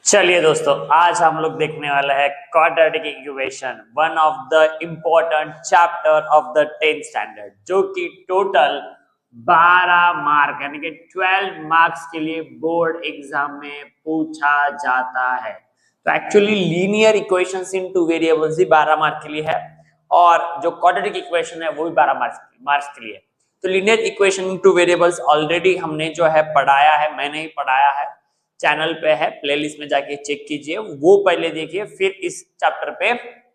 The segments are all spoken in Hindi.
चलिए दोस्तों, आज हम लोग देखने वाला है quadratic equation, one of the important chapter of the 10th standard, जो कि टोटल 12 मार्क यानी कि 12 मार्क्स के लिए बोर्ड एग्जाम में पूछा जाता है। तो एक्चुअली लीनियर इक्वेशंस इन टू वेरिएबल्स ही 12 मार्क के लिए है और जो क्वाड्रेटिक इक्वेशन है वो भी 12 मार्क्स के लिए है। तो linear equation in two variables already हमने जो है पढ़ाया है, मैंने ही पढ़ाया है, चैनल पे है, प्लेलिस्ट में जाके चेक कीजिए, वो पहले देखिए फिर इस चैप्टर पे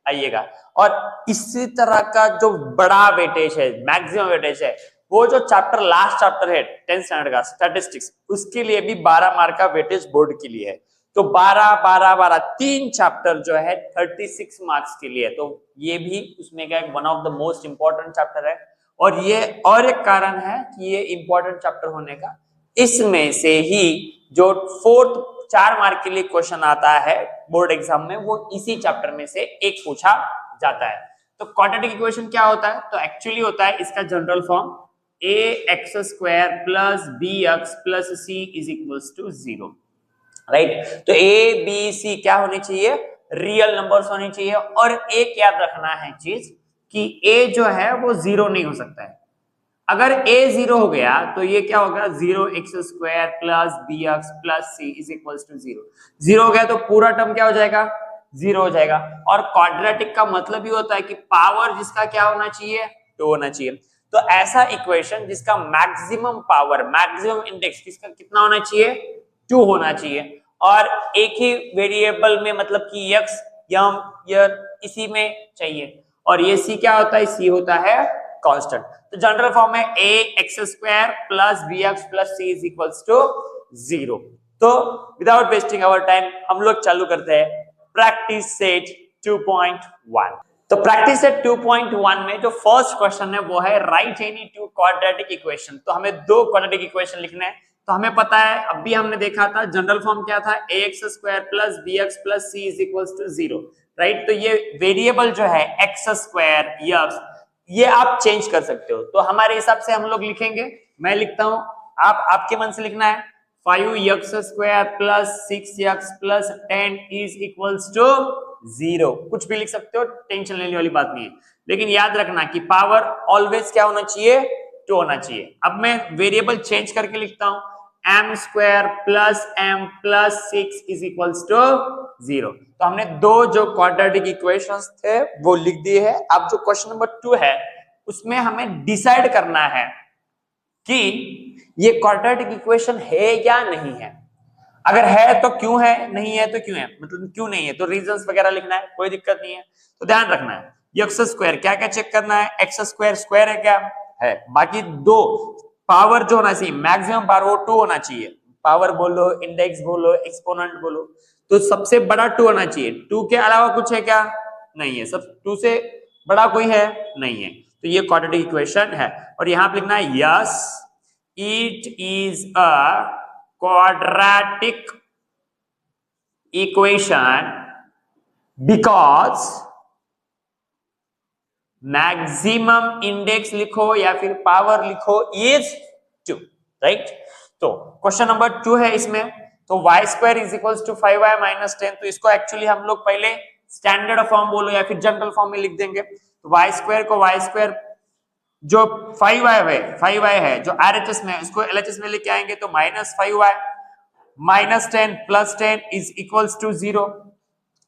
आइएगा। और इसी तरह का जो बड़ा वेटेज है, मैक्सिमम वेटेज है, वो जो चैप्टर लास्ट चैप्टर है 10th स्टैंडर्ड का स्टैटिस्टिक्स, उसके लिए भी 12 मार्क का वेटेज बोर्ड के लिए है। तो 12 तीन चैप्टर जो है 36 मार्क्स के लिए है। तो ये भी उसमें का one of the most important chapter है। और ये और एक कारण है कि ये इंपॉर्टेंट चैप्टर होने का, इसमें से ही जो 4 मार्क के लिए क्वेश्चन आता है बोर्ड एग्जाम में, वो इसी चैप्टर में से एक पूछा जाता है। तो क्वाड्रेटिक इक्वेशन क्या होता है? तो एक्चुअली होता है इसका general form ax² plus bx plus c is equals to 0, right. तो a b c क्या होनी चाहिए? रियल नंबर्स होनी चाहिए। और एक याद रखना है चीज कि a जो है वो 0 नहीं हो सकता है। अगर a 0 हो गया तो ये क्या होगा? 0x² plus bx plus c is equals to 0। 0 हो गया तो पूरा टर्म क्या हो जाएगा? 0 हो जाएगा। और क्वाड्रेटिक का मतलब ही होता है कि पावर जिसका क्या होना चाहिए? 2 होना चाहिए। तो ऐसा इक्वेशन जिसका मैक्सिमम पावर, मैक्सिमम इंडेक्स किसका कितना होना चाहिए? 2 होना चाहिए। और एक ही वेरिएबल में, मतलब कि x या इसी में चाहिए। और ये c क्या होता है? c होता है कांस्टेंट। तो जनरल फॉर्म है ax² plus bx plus c is equals to 0। तो विदाउट वेस्टिंग आवर टाइम हम लोग चालू करते हैं प्रैक्टिस सेट 2.1। तो प्रैक्टिस सेट 2.1 में जो फर्स्ट क्वेश्चन है वो है right any two quadratic equation. तो हमें 2 क्वाड्रेटिक इक्वेशन लिखने हैं। तो हमें पता है, अभी हमने देखा था जनरल फॉर्म क्या था? ax² plus bx plus c is equals to 0, right. तो ये वेरिएबल जो है x², ये आप चेंज कर सकते हो। तो हमारे हिसाब से हम लोग लिखेंगे, मैं लिखता हूं, आप आपके मन से लिखना है 5x² plus 6x plus 10 is equals to 0। कुछ भी लिख सकते हो, टेंशन लेने वाली बात नहीं है। लेकिन याद रखना कि पावर ऑलवेज क्या होना चाहिए? 2 होना चाहिए। अब मैं वेरिएबल चेंज करके लिखता हूं m² plus m plus 6 is equals to 0। तो हमने 2 जो क्वाड्रेटिक इक्वेशंस थे वो लिख दिए हैं। अब जो क्वेश्चन नंबर 2 है उसमें हमें डिसाइड करना है कि ये क्वाड्रेटिक इक्वेशन है या नहीं है। अगर है तो क्यों है, नहीं है तो क्यों है, मतलब क्यों नहीं है तो रीजंस वगैरह लिखना है, कोई दिक्कत नहीं है। तो ध्यान रखना है x² क्या क्या चेक करना है? x² स्क्वायर है क्या? है। बाकी 2 पावर जो होना चाहिए, मैक्सिमम पावर वो 2 होना चाहिए। पावर बोलो, इंडेक्स बोलो, एक्सपोनेंट बोलो, तो सबसे बड़ा 2 होना चाहिए। 2 के अलावा कुछ है क्या? नहीं है। सब 2 से बड़ा कोई है? नहीं है। तो ये क्वाड्रेटिक इक्वेशन है। और यहां पे लिखना है yes it is a quadratic equation because maximum index लिखो या फिर पावर लिखो इज 2, राइट। तो क्वेश्चन नंबर 2 है इसमें। तो y² is equals to 5y minus 10। तो इसको एक्चुअली हम लोग पहले स्टैंडर्ड फॉर्म बोलो या फिर जनरल फॉर्म में लिख देंगे। तो y² को y² जो 5y है जो RHS में, इसको LHS में लेके आएंगे तो minus 5y minus 10 plus 10 is equals to 0,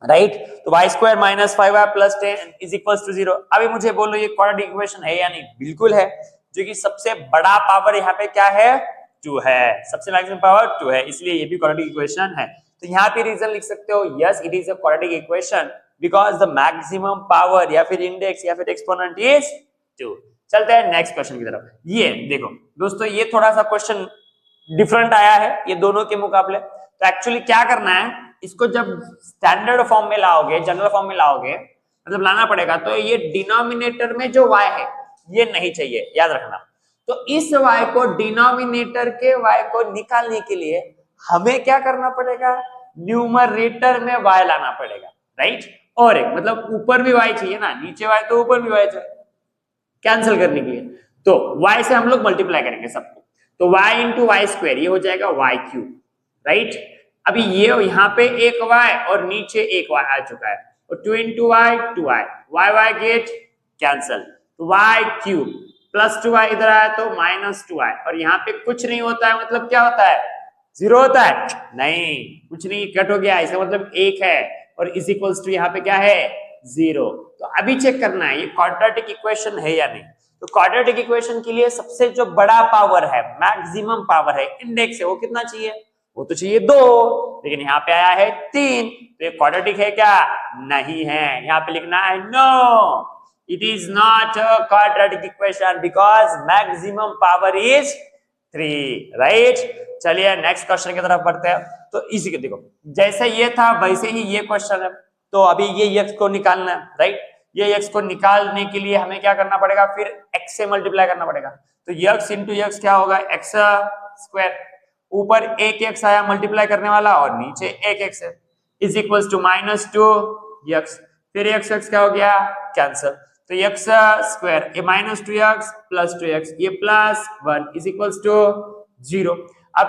right. तो y² minus 5y plus 10 is equals to 0। अभी मुझे बोलो ये क्वाड्रेटिक इक्वेशन है या नहीं? बिल्कुल है, जो कि सबसे बड़ा पावर यहाँ पे क्या है? 2 है। सबसे मैक्सिमम पावर 2 है, इसलिए ये भी क्वाड्रेटिक इक्वेशन है। तो यहाँ पे रीजन लिख सकते हो yes it is a quadratic equation because the maximum power या फिर इंडेक्स या फिर एक्सपोनेंट इज 2। चलते हैं नेक्स्ट क्वेश्चन की तरफ। ये देखो दोस्तों, ये थोड़ा सा क्वेश्चन डिफरेंट आया है ये दोनों के मुकाबले। तो एक्चुअली क्या करना है, इसको जब स्टैंडर्ड फॉर्म में लाओगे, जनरल फॉर्म में लाओगे, मतलब लाना पड़ेगा, तो ये डिनोमिनेटर में जो y है ये नहीं चाहिए, याद रखना। तो इस y को, डिनोमिनेटर के y को निकालने के लिए हमें क्या करना पड़ेगा? न्यूमरेटर में y लाना पड़ेगा, राइट। और एक मतलब ऊपर भी y चाहिए ना, नीचे y तो ऊपर भी y चाहिए कैंसिल करने के लिए। तो y से हम लोग मल्टीप्लाई करेंगे सबको। तो y इंटू y² ये हो जाएगा y3, राइट। अभी ये यहाँ पे एक y और नीचे एक y आ चुका है, और 2 into y 2y, y get cancel, y cube plus 2y इधर आया तो माइनस 2y, और यहाँ पे कुछ नहीं होता है मतलब क्या होता है, जीरो होता है, नहीं कुछ नहीं, कट हो गया, इसका मतलब एक है, और इज इक्वल्स टू यहाँ पे क्या है, जीरो। तो अभी चेक करना है ये क्वाड्रेटिक इक्वेशन है या नहीं। तो क्वाड्रेटिक इक्वेशन के लिए सबसे जो बड़ा पावर है, मैक्सिमम पावर है, इंडेक्स है, वो कितना चाहिए, वो तो चाहिए 2, लेकिन यहाँ पे आया है 3, तो ये क्वाड्रेटिक है क्या, नहीं है, यहाँ पे लिखना है no, it is not a quadratic equation because maximum power is 3, right. चलिए नेक्स्ट क्वेश्चन की तरफ बढ़ते हैं। तो इसी के देखो, जैसे ये था वैसे ही ये क्वेश्चन है, तो अभी ये x को निकालना है, राइट। ये x को निकालने के लिए हमें क्या करना पड़ेगा, फिर x से मल्टीप्लाई करना पड़ेगा, तो x इंटू x क्या होगा, x स्क्वायर, ऊपर एक x आया मल्टीप्लाई करने वाला और नीचे एक x है, is equals to minus 2x, फिर x क्या हो गया, कैंसल, तो x स्क्वायर, ये माइनस 2x प्लस 2x, ये प्लस 1 इज इक्वल्स टू 0। अब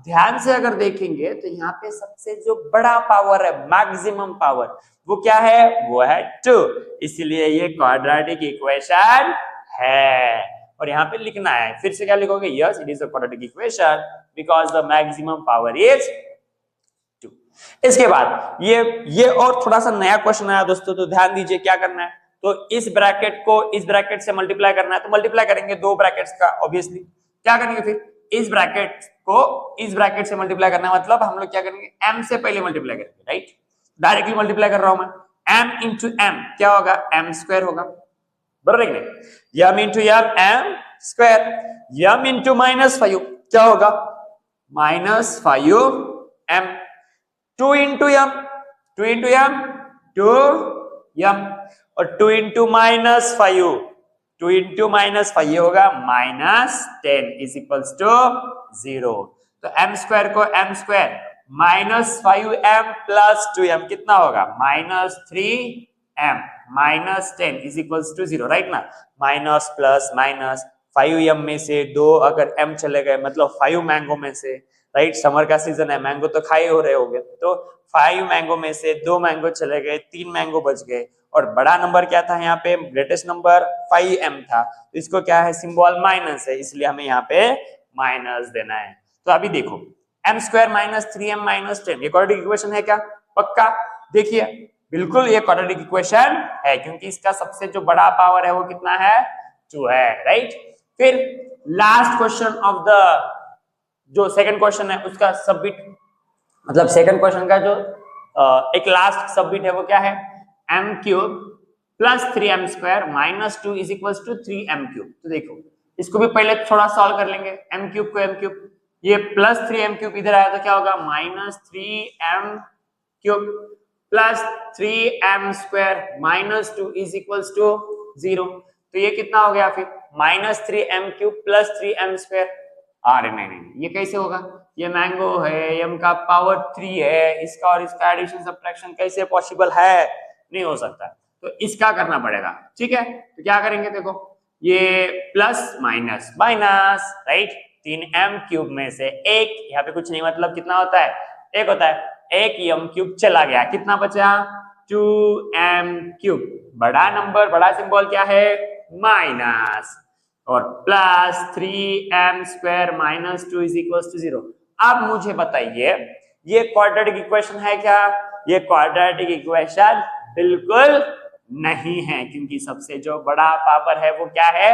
ध्यान से अगर देखेंगे तो यहाँ पे सबसे जो बड़ा पावर है, मैक्सिमम पावर, वो क्या है, वो है 2, इसलिए ये क्वाड्रेटिक इक्वेशन है, और यहाँ पे लिखना है, फिर से क्या लिखोगे, yes it is a quadratic equation because the maximum power is 2। इसके बाद ये और थोड़ा सा नया क्वेश्चन आया दोस्तों, तो ध्यान दीजिए क्या करना है, तो इस ब्रैकेट को इस ब्रैकेट से मल्टीप्लाई करना है, तो मल्टीप्लाई करेंगे दो ब्रैकेट्स का, ऑब्वियसली क्या करेंगे, फिर इस ब्रैकेट को इस ब्रैकेट से मल्टीप्लाई करना है, मतलब हम लोग क्या करेंगे, m से पहले मल्टीप्लाई करेंगे, राइट, डायरेक्टली मल्टीप्लाई कर रहा हूं मैं, m इंटू m क्या होगा, m स्क्वायर होगा, बराबर है, m into m m square, m into -5 क्या होगा, -5m, 2 into m 2 into m 2m, और 2 इंटू -5 2 इंटू -5 ये होगा -10 इज इक्वल्स टू 0। तो m स्क्वायर को m square -5m plus 2m कितना होगा, -3m -10 is equals to 0, right ना, माइनस प्लस माइनस, 5m में से 2 अगर m चले गए मतलब 5 मैंगो में से, राइट, समर का सीजन है, मैंगो तो खाए हो रहे होगे, तो 5 मैंगो में से 2 मैंगो चले गए, 3 मैंगो बच गए, और बड़ा नंबर क्या था यहाँ पे, ग्रेटेस्ट नंबर 5m था, तो इसको क्या है, सिंबल माइनस है, इसलिए हमें यहाँ पे माइनस देना है। तो अभी देखो m स्क्वायर -3m -10 ये क्वाड्रेटिक इक्वेशन है क्या, पक्का, देखिए बिल्कुल ये क्वाड्रेटिक इक्वेशन है, क्योंकि इसका सबसे जो बड़ा पावर है वो कितना है, 2 है, राइट। फिर लास्ट क्वेश्चन ऑफ द जो सेकंड क्वेश्चन है उसका सबमिट, मतलब सेकंड क्वेश्चन का जो एक लास्ट सबमिट है वो क्या है, m cube plus 3m square -2 is equals to 3m cube. तो देखो इसको भी पहले थोड़ा सॉल्व कर लेंगे, m क्यूब को m क्यूब, ये प्लस 3m क्यूब इधर आया तो क्या होगा, -3m cube plus 3m square -2 is equals to 0। तो ये कितना हो गया, फिर -3m cube plus 3m square, अरे नहीं ये कैसे होगा, ये मैंगो है, m का पावर 3 है, इसका और इसका एडिशन सब्ट्रैक्शन कैसे पॉसिबल है, नहीं हो सकता, तो इसका करना पड़ेगा, ठीक है। तो क्या करेंगे, देखो ये plus minus minus, right, 3m cube में से एक, यहाँ पे कुछ नहीं मतलब कितना होता है, एक होता है, एक m क्यूब चला गया, कितना बचा, 2m क्यूब, बड़ा नंबर बड़ा सिंबल क्या है, माइनस, और plus 3m square -2 is equal to 0। अब मुझे बताइए ये क्वाड्रेटिक इक्वेशन है क्या, ये क्वाड्रेटिक इक्वेशन बिल्कुल नहीं है, क्योंकि सबसे जो बड़ा पावर है वो क्या है,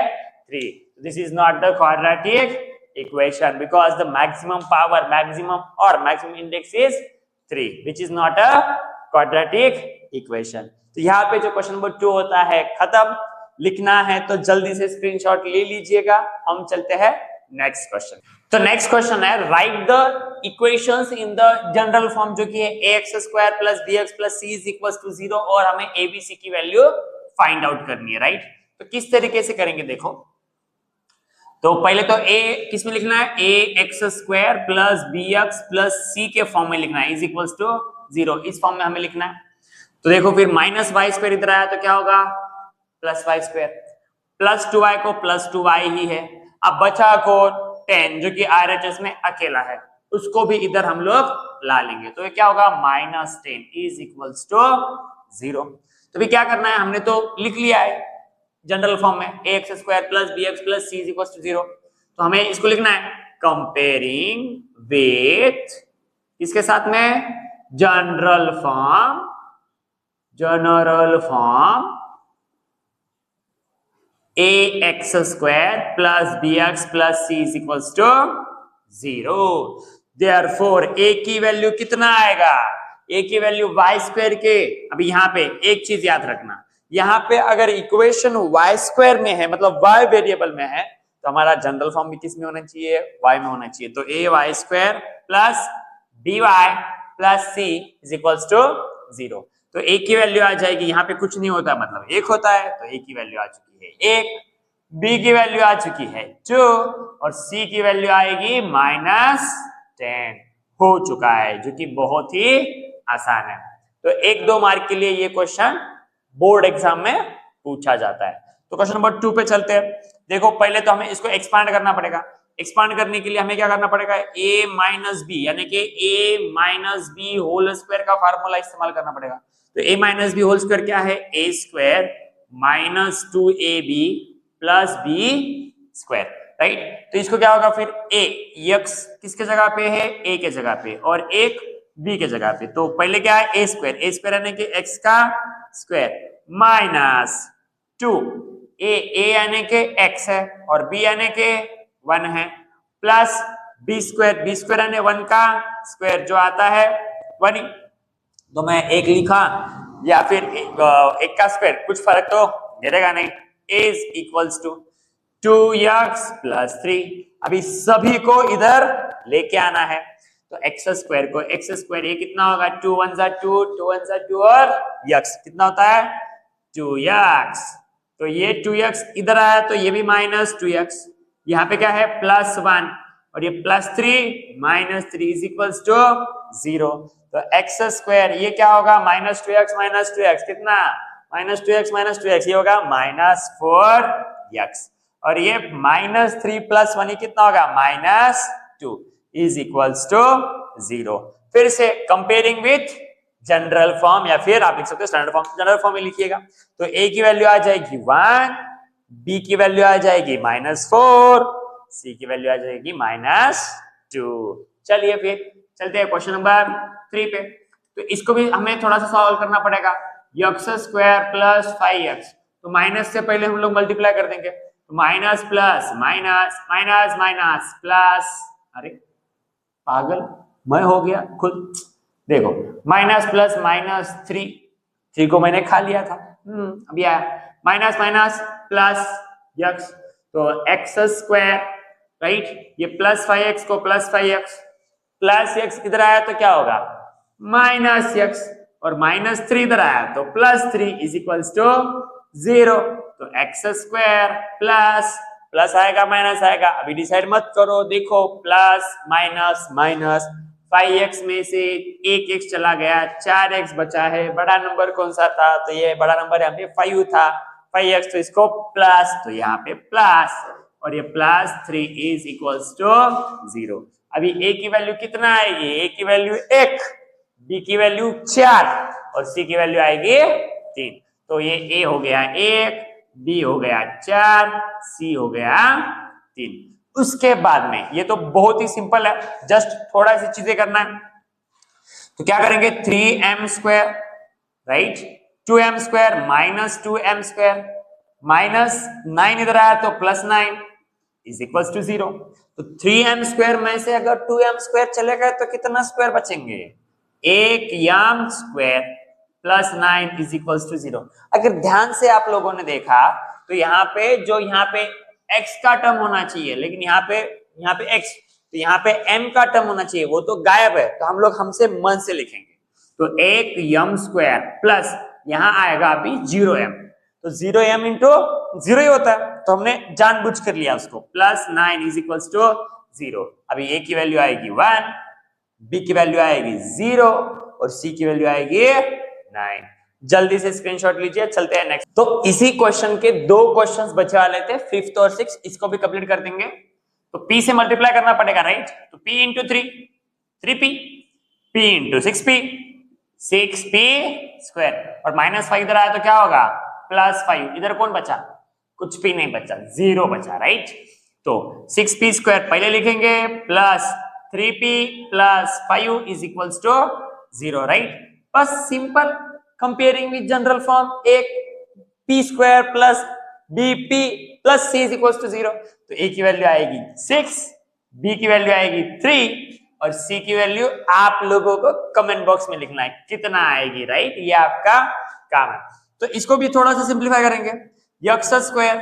3। This is not the quadratic equation because the maximum power, maximum और maximum index is 3 which is not a quadratic equation. तो यहाँ पे जो क्वेश्चन नंबर 2 होता है खत्म, लिखना है तो जल्दी से स्क्रीनशॉट ले लीजिएगा। हम चलते हैं नेक्स्ट क्वेश्चन। तो नेक्स्ट क्वेश्चन है write the equations in the general form, जो कि है ax square plus bx plus c is equal to 0, और हमें abc की वैल्यू फाइंड आउट करनी है, राइट। तो किस तरीके से करेंगे, देखो तो पहले तो a किस में लिखना है, ax square plus bx plus c के फॉर्म में लिखना है, इज इक्वल टू 0, इस फॉर्म में हमें लिखना है। तो देखो फिर माइनस वाई स्क्वायर इधर आया तो क्या होगा, plus Y square, plus 2y को प्लस 2y ही है। अब बचा को 10 जो कि RHS में अकेला है, उसको भी इधर हम लोग ला लेंगे। तो ये क्या होगा, -10 इज इक्वल्स टू 0। तो भी क्या करना है, हमने तो लिख लिया है जनरल फॉर्म में ax square plus bx plus c is equals to 0। तो हमें इसको लिखना है कंपेयरिंग विथ इसके साथ में general form ax square plus bx plus c is equals to 0। Therefore a की वैल्यू कितना आएगा, a की वैल्यू y स्क्वायर के, अभी यहाँ पे एक चीज याद रखना, यहाँ पे अगर इक्वेशन y स्क्वायर में है मतलब y वेरिएबल में है तो हमारा जनरल फॉर्म भी किस में होना चाहिए, y में होना चाहिए। तो a y square plus by plus c is equals to 0। तो a की वैल्यू आ जाएगी, यहाँ पे कुछ नहीं होता मतलब 1 होता है, तो a की वैल्यू आ चुकी है 1, b की वैल्यू आ चुकी है 2 और c की वैल्यू आएगी -10 हो चुका है, जो कि बहुत ही आसान है। तो 1-2 मार्क के लिए ये क्वेश्चन बोर्ड एग्जाम में पूछा जाता है। तो क्वेश्चन नंबर 2 पे चलते हैं। देखो पहले तो हमें इसको एक्सपांड करना पड़ेगा। एक्सपांड करने के लिए हमें क्या करना पड़ेगा, a माइनस बी यानी कि a minus B whole square का फार्मूला इस्तेमाल करना पड़ेगा। तो a minus B whole square क्या है, a square minus 2ab plus b square, right. तो इसको क्या होगा फिर a x किसके जगह पे है, a के जगह पे और एक b के जगह पे। तो पहले क्या है a स्क्वायर यानी कि x का स्क्वायर माइनस 2 a यानी कि x है और b यानी कि 1 है प्लस b स्क्वायर यानी 1 का स्क्वायर जो आता है 1 ही। तो मैं एक लिखा या फिर एक का स्क्वायर, कुछ फर्क तो गिरेगा नहीं, is equals to 2x plus 3। अभी सभी को इधर लेके आना है, तो x स्क्वायर ये कितना होगा, 2 1 जा 2 और x कितना होता है 2x। तो ये 2x इधर आया तो ये भी माइनस 2x, यहाँ पे क्या है +1 और ये +3 -3 इज इक्वल्स टू 0। तो x स्क्वायर ये क्या होगा -2x कितना -2x ये होगा -4x और ये -3 + 1 कितना होगा -2 इज इक्वल्स टू 0। फिर से कंपेयरिंग विथ जनरल फॉर्म या फिर आप लिख सकते हो स्टैंडर्ड फॉर्म। जनरल फॉर्म में लिखिएगा तो a की वैल्यू आ जाएगी 1, b की वैल्यू आ जाएगी -4, c की वैल्यू आ जाएगी -2। चलिए फिर चलते हैं क्वेश्चन नंबर 3 पे। तो इसको भी हमें थोड़ा सा सॉल्व करना पड़ेगा। x स्क्वायर प्लस 5x, तो माइनस से पहले हम लोग मल्टीप्लाई कर देंगे, तो minus plus minus minus minus plus, अरे पागल मैं हो गया खुद, देखो माइनस प्लस -3 को मैंने खा लिया था, अभी आया माइनस माइनस प्लस x, तो x स्क्वायर राइट, ये प्लस 5x को प्लस 5x प्लस x इधर आया तो क्या होगा -x और -3 इधर आया तो +3 इज इक्वल्स टू 0। तो x स्क्वायर प्लस आएगा माइनस आएगा, अभी डिसाइड मत करो, देखो प्लस माइनस माइनस 5x में से एक x चला गया, 4x बचा है, बड़ा नंबर कौन सा था, तो ये बड़ा नंबर यहाँ पे 5 था, 5x तो इसको प्लस, तो यहाँ पे प्लस और ये +3 इज इक्वल्स टू 0। अभी a की वैल्यू कितना आएगी, a की वैल्यू 1, b की वैल्यू 4 और c की वैल्यू आएगी 3। तो ये a हो गया 1, b हो गया 4, c हो गया 3। उसके बाद में ये तो बहुत ही सिंपल है, जस्ट थोड़ा सी चीजें करना है। तो क्या करेंगे 3m square right, 2m square minus 2m square minus 9 इधर आया तो +9 इज इक्वल्स टू 0। तो 3m स्क्वायर में से अगर 2m स्क्वायर चले गए तो कितना स्क्वायर बचेंगे, 1m square plus 9 is equals to 0। अगर ध्यान से आप लोगों ने देखा तो यहाँ पे x का टर्म होना चाहिए, लेकिन यहाँ पे x, तो यहाँ पे m का टर्म होना चाहिए, वो तो गायब है, तो हम लोग हमसे मन से लिखेंगे। तो 1m स्क्वायर प्लस यहाँ आएगा अभी 0m, तो 0m इंटू 0 ही होता है, तो हमने जानबूझ कर लिया उसको, +9 इज इक्वल्स टू 0। अभी a की वैल्यू आएगी 1, b की वैल्यू आएगी 0 और c की वैल्यू आएगी 9। जल्दी से स्क्रीनशॉट लीजिए, चलते हैं नेक्स्ट। तो इसी क्वेश्चन के 2 क्वेश्चंस बचे वाले थे, 5th और 6th, इसको भी कंप्लीट कर देंगे। तो p से मल्टीप्लाई करना पड़ेगा राइट, तो p into 3, 3p, p into 6p, 6p square, और -5 इधर आया तो क्या होगा +5, इधर कौन बचा, कुछ भी नहीं बचा, 0 बचा, राइट। तो 6p स्क्वायर पहले लिखेंगे plus 3p plus 5 is equals to 0, right. बस simple comparing with general form, एक p square plus bp plus c is equals to 0, तो a की वैल्यू आएगी 6, b की वैल्यू आएगी 3 और c की वैल्यू आप लोगों को कमेंट बॉक्स में लिखना है कितना आएगी, राइट। ये आपका काम है। तो इसको भी थोड़ा सा सिंप्लीफाई करेंगे, x स्क्वायर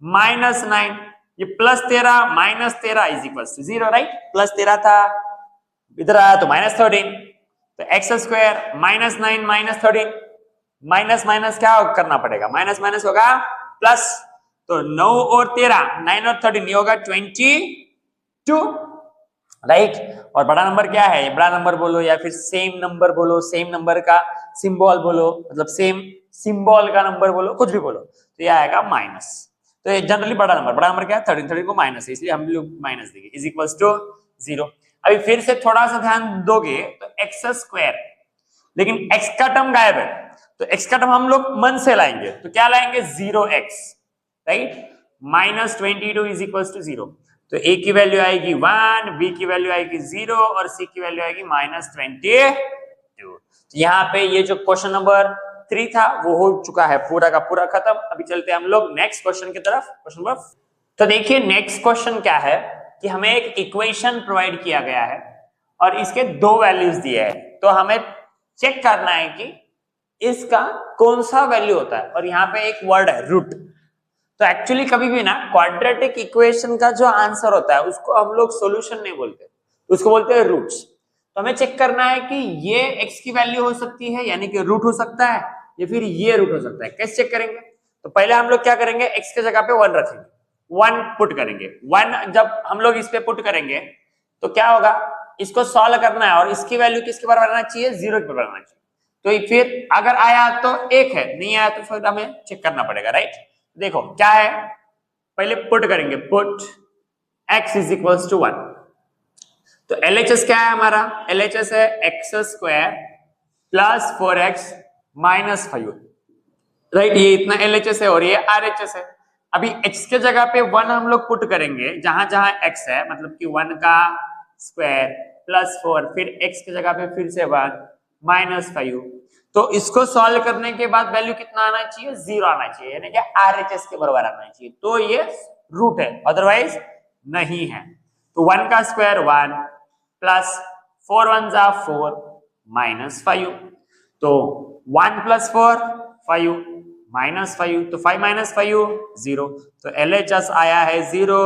-9, ये +13 -13 इज इक्वल्स टू 0, राइट। +13 था, इधर आया तो -13, तो x स्क्वायर -9 -13, माइनस माइनस क्या करना पड़ेगा, माइनस माइनस होगा प्लस, तो 9 और 13, 9 और 13 ये होगा 22, राइट। और बड़ा नंबर क्या है, बड़ा नंबर बोलो या फिर सेम नंबर बोलो, सेम नंबर का सिंबल बोलो, मतलब सेम सिंबल का नंबर बोलो, कुछ भी बोलो, तो ये आएगा माइनस। तो ये जनरली बड़ा नंबर क्या है 13, 13 को माइनस है, इसलिए हम लोग माइनस देंगे, इज इक्वल्स टू 0। अभी फिर से थोड़ा सा ध्यान दोगे तो एक्स स्क्वायर, लेकिन x का टर्म गायब है, तो x का टर्म हम लोग मन से लाएंगे, तो क्या लाएंगे 0x, right. -22 is equals to 0, तो a की वैल्यू आएगी 1, b की वैल्यू आएगी 0 और c की वैल्यू आएगी -22। तो यहाँ पे ये जो क्वेश्चन नंबर 3 था वो हो चुका है पूरा का पूरा खत्म। अभी चलते हैं हम लोग नेक्स्ट क्वेश्चन की तरफ, क्वेश्चन नंबर। तो देखिए नेक्स्ट क्वेश्चन क्या है कि हमें एक इक्वेशन प्रोवाइड किया गया है और इसके 2 वैल्यूज दिए हैं, तो हमें चेक करना है कि इसका कौन सा वैल्यू होता है, और यहाँ पे एक वर्ड है रूट। तो एक्चुअली कभी भी ना क्वाड्रेटिक इक्वेशन का जो आंसर होता है उसको हम लोग सॉल्यूशन नहीं बोलते, तो उसको बोलते हैं रूट्स। तो हमें चेक करना है कि ये x की वैल्यू हो सकती है, यानी कि रूट हो सकता है, या फिर ये रूट हो सकता है। कैसे चेक करेंगे, तो पहले हम लोग क्या करेंगे, x के जगह पे 1 रखेंगे, 1 पुट करेंगे। 1 जब हम लोग इस पे पुट करेंगे तो क्या होगा, इसको सॉल्व करना है और इसकी वैल्यू किसके बराबर आना चाहिए, 0 के बराबर आना चाहिए। तो फिर अगर आया तो 1 है, नहीं आया तो फिर हमें चेक करना पड़ेगा, राइट। देखो क्या है, पहले पुट करेंगे, put x is equals to 1, तो LHS क्या है हमारा, LHS है x square plus 4x minus 5, right. ये इतना LHS है और ये RHS है। अभी x के जगह पे 1 हम लोग पुट करेंगे, जहां जहां x है, मतलब कि 1 का स्क्वायर प्लस 4, फिर x के जगह पे फिर से 1 माइनस 5, तो इसको सॉल्व करने के बाद वैल्यू कितना आना चाहिए, 0 आना चाहिए, यानी कि RHS के बराबर आना चाहिए, तो ये रूट है, अदरवाइज नहीं है। तो 1 का स्क्वायर 1 प्लस 4 1 जा 4 माइनस 5, तो 1 प्लस 4 5 माइनस 5, तो 5 माइनस 5 0, तो LHS आया है 0,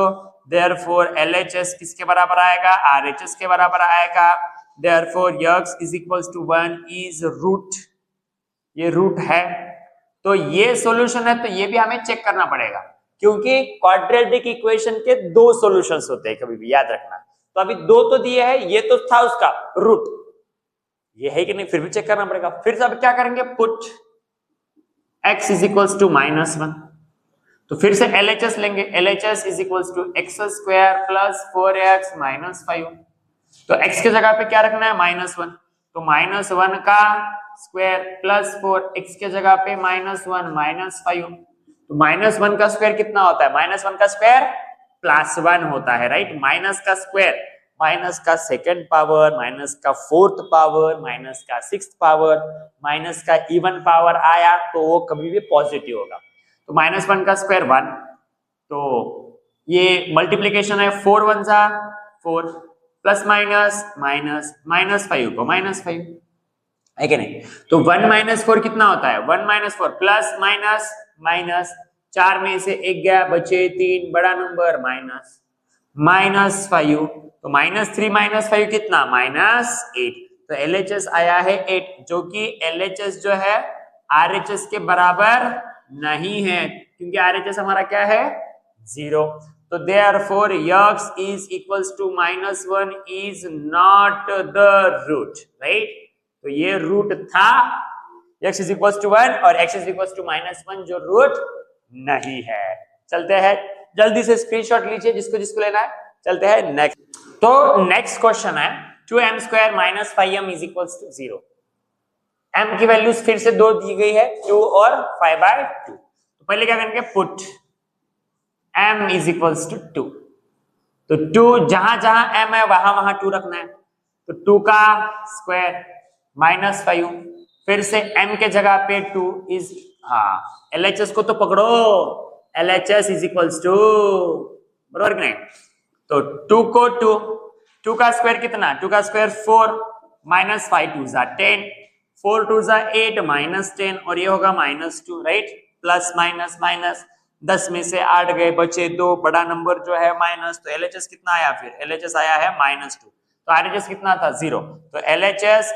therefore LHS किसके बराबर आएगा, RHS के बराबर आएगा, therefore x is equals to 1 is root, ये रूट है। तो ये सॉल्यूशन है, तो ये भी हमें चेक करना पड़ेगा, क्योंकि क्वाड्रेटिक इक्वेशन के 2 सॉल्यूशंस होते हैं, कभी भी याद रखना। तो अभी 2 तो दिए हैं, ये तो था उसका रूट, ये है कि नहीं, फिर भी चेक करना पड़ेगा। फिर से अब क्या करेंगे, put x is equals to -1, तो फिर से LHS लेंगे, LHS is equals to x square plus 4x minus 5, तो x के जगह पे क्या रखना है, -1, तो -1 का स्क्वायर प्लस 4, x के जगह पे -1 माइनस 5, तो -1 का स्क्वायर कितना होता है, -1 का स्क्वायर +1 होता है, राइट। माइनस का स्क्वायर, माइनस का सेकंड पावर, माइनस का फोर्थ पावर, माइनस का सिक्स्थ पावर, माइनस का इवन पावर आया तो वो कभी भी पॉजिटिव होगा। तो -1 का स्क्वायर 1, तो ये मल्टीप्लीकेशन है, 4 1 जा 4 प्लस माइनस माइनस -5 को -5 है कि नहीं। तो 1 - 4 कितना होता है, 1 - 4 प्लस माइनस माइनस, 4 में से 1 गया, बचे 3, बड़ा नंबर -5, तो -3 - 5 कितना, -8, तो LHS आया है 8, जो कि LHS जो है RHS के बराबर नहीं है, क्योंकि RHS हमारा क्या है 0, तो therefore x is equals to -1 is not the root, right। तो ये रूट था, x is equals to 1 और x is equals to -1 जो रूट नहीं है। चलते हैं, जल्दी से स्क्रीनशॉट लीजिए जिसको जिसको लेना है, चलते हैं नेक्स्ट। तो नेक्स्ट क्वेश्चन है 2m square minus 5m is equals to 0। m की वैल्यूज फिर से दो दी गई है, 2 और 5/2। तो पहले क्या करेंगे, put m is equals to 2। तो 2 जहां जहां m है वहां वहां 2 रखना है। तो 2 का स्क्वायर माइनस 5, फिर से m के जगह पे 2 इज, हाँ LHS को तो पकड़ो, LHS इज इक्वल्स टू, बरोबर कि नहीं। तो 2 को 2 का स्क्वायर कितना, 2 का स्क्वायर 4 माइनस 5 2 जा 10, 4 2 जा 8 माइनस 10 और ये होगा -2, राइट। प्लस माइनस माइनस, 10 में से 8 गए, बचे 2, बड़ा नंबर जो है माइनस, तो LHS कितना आया, फिर LHS आया है -2। तो RHS कितना था, 0। तो LHS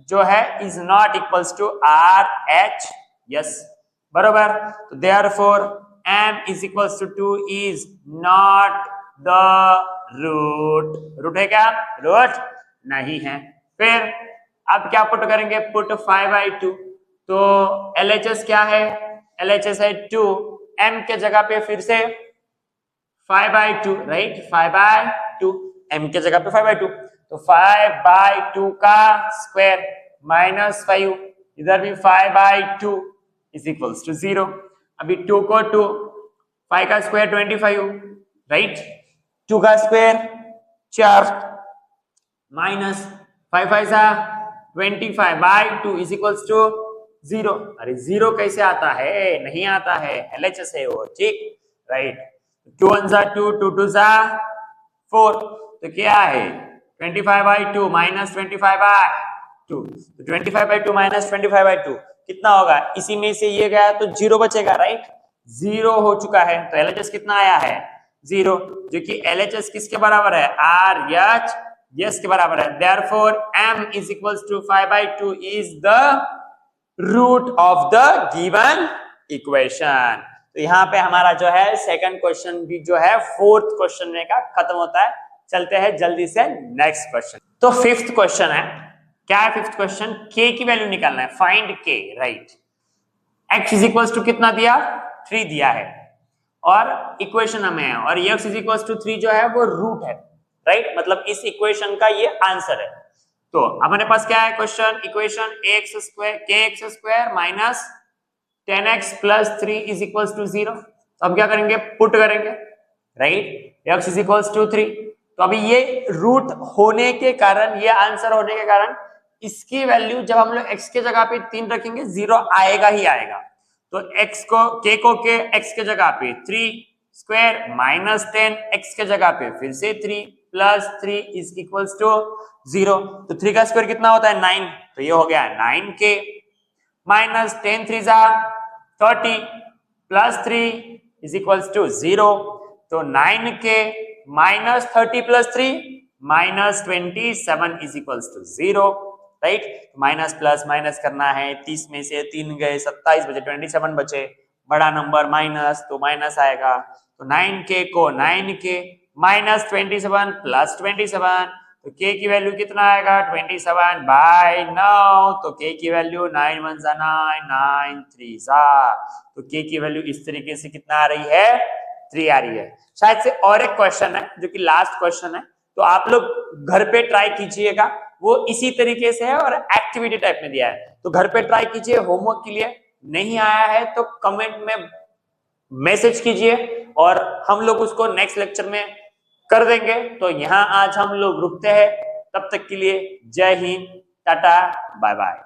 जो है is not equals to RH, yes बरोबर। तो therefore m is equals to 2 is not the root है क्या, रूट नहीं है। फिर अब क्या पुट करेंगे, पुट 5/2। तो LHS क्या है, LHS है 2, m के जगह पे फिर से 5/2, राइट, 5/2, m के जगह पे 5/2। तो 5/2 का स्क्वायर माइनस 5, इधर भी 5/2 इज इक्वल्स टू 0। अभी 2 को 2, 5 का स्क्वायर 25, राइट, 2 का स्क्वायर 4 माइनस 5 5 सा 25/2 इज इक्वल्स टू 0। अरे 0 कैसे आता है, नहीं आता है, LHS है वो, ठीक, राइट। 2 1 सा 2, 2 2 सा 4, तो क्या है 25/2 माइनस 25/2। तो 25/2 माइनस 25/2 कितना होगा, इसी में से ये गया तो 0 बचेगा, राइट, 0 हो चुका है। तो LHS कितना आया है, 0, जो कि LHS किसके बराबर है, RHS के बराबर है। Therefore m is equals to 5/2 is the root of the given equation. तो यहाँ पे हमारा जो है सेकंड क्वेश्चन भी जो है फोर्थ क्वेश्चन में का खत्म होता है। चलते हैं जल्दी से नेक्स्ट क्वेश्चन। तो फिफ्थ क्वेश्चन है, क्या है फिफ्थ क्वेश्चन, k की वैल्यू निकालना है, find k, right. x is equals to कितना दिया, 3 दिया है और इक्वेशन हमें है, और x इज इक्वल्स टू 3 जो है वो रूट है, राइट, मतलब इस इक्वेशन का ये आंसर है। तो हमारे पास क्या है question, equation kx square minus 10x plus 3 is equals to 0। तो अब क्या करेंगे, पुट करेंगे, right, x is equals to 3। तो अभी ये रूट होने के कारण, ये आंसर होने के कारण इसकी वैल्यू जब हम लोग x के जगह पे 3 रखेंगे 0 आएगा ही आएगा। तो x को k x के जगह पे 3 स्क्वायर माइनस 10 x के जगह पे फिर से 3 प्लस 3 इज इक्वल्स टू 0। तो 3 का स्क्वायर कितना होता है, 9। तो ये हो गया 9k माइनस 10 3 जा 30 प्लस 3 इज इक्वल्स टू 0। तो 9k minus 30 plus 3 minus 27 is equals to 0, right. Minus plus minus करना है, 30 में से 3 गए, 27 बचे, 27 बचे, बड़ा नंबर माइनस, तो माइनस आएगा। तो 9k को 9k माइनस 27 प्लस 27, तो k की वैल्यू कितना आएगा, 27/9। तो k की वैल्यू 9 1 जा 9, 9 3 जा, तो k की वैल्यू इस तरीके से कितना आ रही है, 3 आ रही है। शायद से और एक क्वेश्चन है जो कि लास्ट क्वेश्चन है, तो आप लोग घर पे ट्राई कीजिएगा, वो इसी तरीके से है और एक्टिविटी टाइप में दिया है, तो घर पे ट्राई कीजिए। होमवर्क के लिए नहीं आया है तो कमेंट में मैसेज कीजिए और हम लोग उसको नेक्स्ट लेक्चर में कर देंगे। तो यहाँ आज हम लोग रुकते हैं, तब तक के लिए जय हिंद, टाटा, बाय बाय।